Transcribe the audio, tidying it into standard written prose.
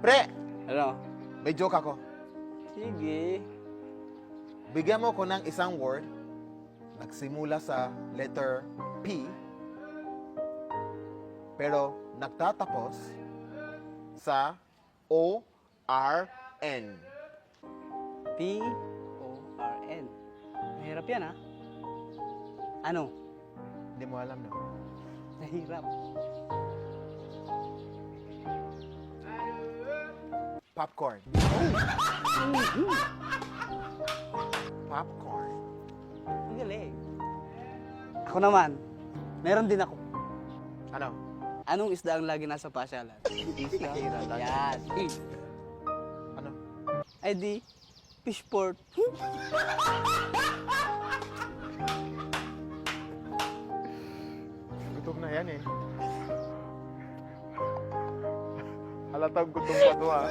Pre, Ano? may joke ako. Sige. Bigyan mo ko ng isang word, nagsimula sa letter P, pero nagtatapos sa O-R-N. P-O-R-N. Mahirap yan, ha? Ano? Hindi mo alam, no? Nahirap. Popcorn. Popcorn. Ang galing. Ako naman, meron din ako. Ano? Anong isda ang lagi nasa pasyalan? Isda. Yan. Ano? Ay di, fishport. Gutom na yan eh. Halatang gutom pa to ha.